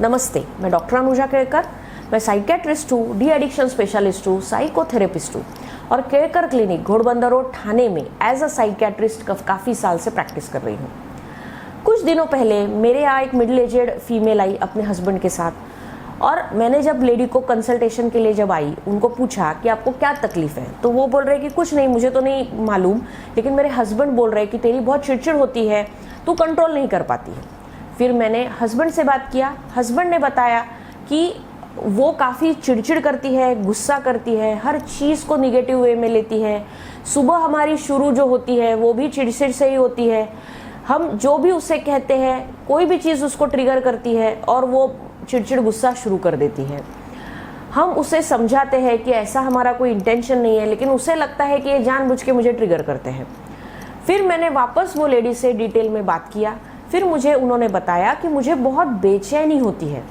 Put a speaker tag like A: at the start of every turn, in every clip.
A: नमस्ते, मैं डॉक्टर अनुजा केळकर। मैं साइकेट्रिस्ट हूँ, डी एडिक्शन स्पेशलिस्ट हूँ, साइकोथेरेपिस्ट हूँ और केळकर क्लिनिक घोड़बंदर रोड ठाणे में एज अ साइकेट्रिस्ट काफ़ी साल से प्रैक्टिस कर रही हूँ। कुछ दिनों पहले मेरे यहाँ एक मिडिल एजेड फीमेल आई अपने हस्बैंड के साथ और मैंने जब लेडी को कंसल्टेशन के लिए जब आई, उनको पूछा कि आपको क्या तकलीफ है, तो वो बोल रहे कि कुछ नहीं, मुझे तो नहीं मालूम, लेकिन मेरे हस्बैंड बोल रहे कि तेरी बहुत चिड़चिड़ होती है, तू कंट्रोल नहीं कर पाती है। फिर मैंने हस्बैंड से बात किया, हस्बैंड ने बताया कि वो काफ़ी चिड़चिड़ करती है, गुस्सा करती है, हर चीज़ को निगेटिव वे में लेती है। सुबह हमारी शुरू जो होती है वो भी चिड़चिड़ से ही होती है। हम जो भी उससे कहते हैं, कोई भी चीज़ उसको ट्रिगर करती है और वो चिड़चिड़ गुस्सा शुरू कर देती है। हम उसे समझाते हैं कि ऐसा हमारा कोई इंटेंशन नहीं है, लेकिन उसे लगता है कि ये जानबूझ के मुझे ट्रिगर करते हैं। फिर मैंने वापस वो लेडी से डिटेल में बात किया। फिर मुझे उन्होंने बताया कि मुझे बहुत बेचैनी होती है,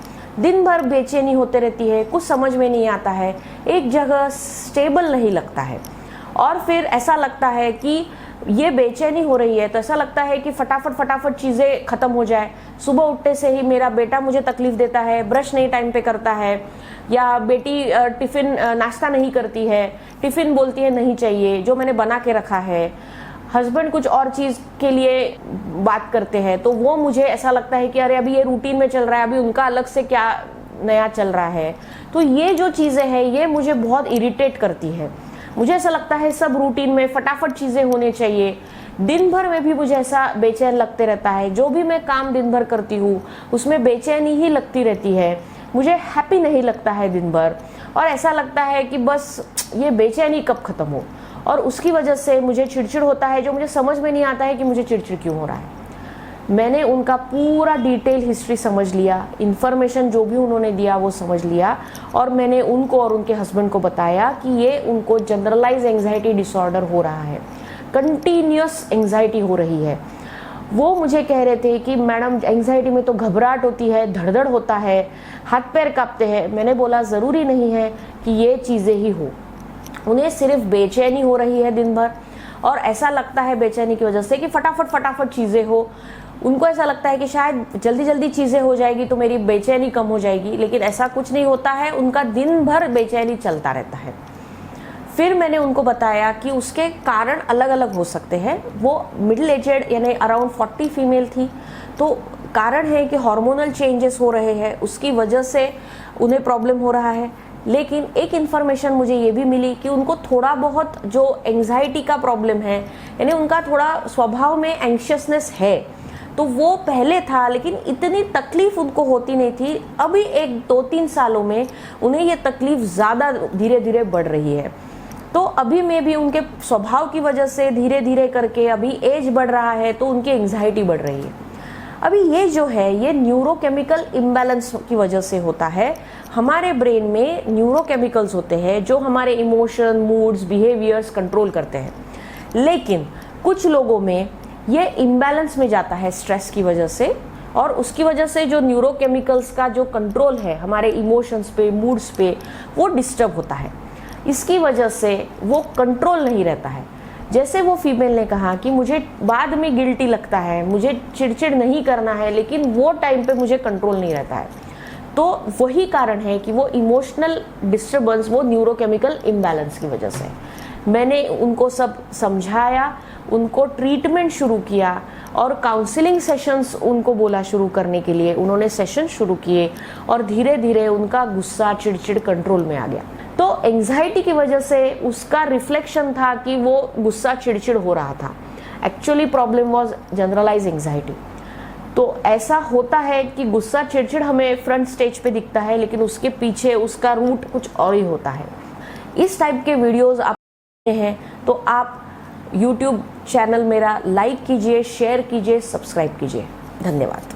A: दिन भर बेचैनी होते रहती है, कुछ समझ में नहीं आता है, एक जगह स्टेबल नहीं लगता है। और फिर ऐसा लगता है कि ये बेचैनी हो रही है तो ऐसा लगता है कि फटाफट चीज़ें ख़त्म हो जाए। सुबह उठते से ही मेरा बेटा मुझे तकलीफ़ देता है, ब्रश नहीं टाइम पे करता है, या बेटी टिफ़िन नाश्ता नहीं करती है, टिफ़िन बोलती है नहीं चाहिए जो मैंने बना के रखा है। हस्बैंड कुछ और चीज़ के लिए बात करते हैं तो वो मुझे ऐसा लगता है कि अरे अभी ये रूटीन में चल रहा है, अभी उनका अलग से क्या नया चल रहा है। तो ये जो चीज़ें हैं ये मुझे बहुत इरिटेट करती है। मुझे ऐसा लगता है सब रूटीन में फटाफट चीज़ें होनी चाहिए। दिन भर में भी मुझे ऐसा बेचैन लगते रहता है, जो भी मैं काम दिन भर करती हूँ उसमें बेचैनी ही लगती रहती है। मुझे हैप्पी नहीं लगता है दिन भर और ऐसा लगता है कि बस ये बेचैनी कब ख़त्म हो, और उसकी वजह से मुझे चिड़चिड़ होता है, जो मुझे समझ में नहीं आता है कि मुझे चिड़चिड़ क्यों हो रहा है। मैंने उनका पूरा डिटेल हिस्ट्री समझ लिया, इन्फॉर्मेशन जो भी उन्होंने दिया वो समझ लिया और मैंने उनको और उनके हस्बैंड को बताया कि ये उनको जनरलाइज एंग्जाइटी डिसऑर्डर हो रहा है, कंटिन्यूस एंग्जाइटी हो रही है। वो मुझे कह रहे थे कि मैडम एंग्जाइटी में तो घबराहट होती है, धड़धड़ होता है, हाथ पैर कांपते हैं। मैंने बोला ज़रूरी नहीं है कि ये चीज़ें ही हो, उन्हें सिर्फ बेचैनी हो रही है दिन भर और ऐसा लगता है बेचैनी की वजह से कि फटाफट चीज़ें हो। उनको ऐसा लगता है कि शायद जल्दी चीज़ें हो जाएगी तो मेरी बेचैनी कम हो जाएगी, लेकिन ऐसा कुछ नहीं होता है, उनका दिन भर बेचैनी चलता रहता है। फिर मैंने उनको बताया कि उसके कारण अलग अलग हो सकते हैं। वो मिडिल एजेड यानी अराउंड 40 फीमेल थी, तो कारण है कि हार्मोनल चेंजेस हो रहे हैं, उसकी वजह से उन्हें प्रॉब्लम हो रहा है। लेकिन एक इन्फॉर्मेशन मुझे ये भी मिली कि उनको थोड़ा बहुत जो एंग्जाइटी का प्रॉब्लम है, यानी उनका थोड़ा स्वभाव में एंग्शियसनेस है, तो वो पहले था लेकिन इतनी तकलीफ उनको होती नहीं थी। अभी एक 2-3 सालों में उन्हें ये तकलीफ ज़्यादा धीरे धीरे बढ़ रही है। तो अभी में भी उनके स्वभाव की वजह से धीरे धीरे करके अभी एज बढ़ रहा है तो उनकी एंग्जाइटी बढ़ रही है। अभी ये जो है ये न्यूरोकेमिकल इम्बैलेंस की वजह से होता है। हमारे ब्रेन में न्यूरोकेमिकल्स होते हैं जो हमारे इमोशन, मूड्स, बिहेवियर्स कंट्रोल करते हैं, लेकिन कुछ लोगों में ये इम्बैलेंस में जाता है स्ट्रेस की वजह से, और उसकी वजह से जो न्यूरोकेमिकल्स का जो कंट्रोल है हमारे इमोशंस पे, मूड्स पे, वो डिस्टर्ब होता है। इसकी वजह से वो कंट्रोल नहीं रहता है। जैसे वो फीमेल ने कहा कि मुझे बाद में गिल्टी लगता है, मुझे चिड़चिड़ नहीं करना है, लेकिन वो टाइम पे मुझे कंट्रोल नहीं रहता है, तो वही कारण है कि वो इमोशनल डिस्टर्बेंस, वो न्यूरोकेमिकल इम्बैलेंस की वजह से। मैंने उनको सब समझाया, उनको ट्रीटमेंट शुरू किया और काउंसलिंग सेशंस उनको बोला शुरू करने के लिए। उन्होंने सेशन शुरू किए और धीरे धीरे उनका गुस्सा, चिड़चिड़ कंट्रोल में आ गया। तो एंग्जाइटी की वजह से उसका रिफ्लेक्शन था कि वो गुस्सा, चिड़चिड़ हो रहा था। Actually problem was generalize anxiety. तो ऐसा होता है कि गुस्सा, चिड़चिड़ हमें फ्रंट स्टेज पे दिखता है, लेकिन उसके पीछे उसका रूट कुछ और ही होता है। इस टाइप के वीडियोस आप हैं तो आप YouTube चैनल मेरा लाइक कीजिए, शेयर कीजिए, सब्सक्राइब कीजिए। धन्यवाद।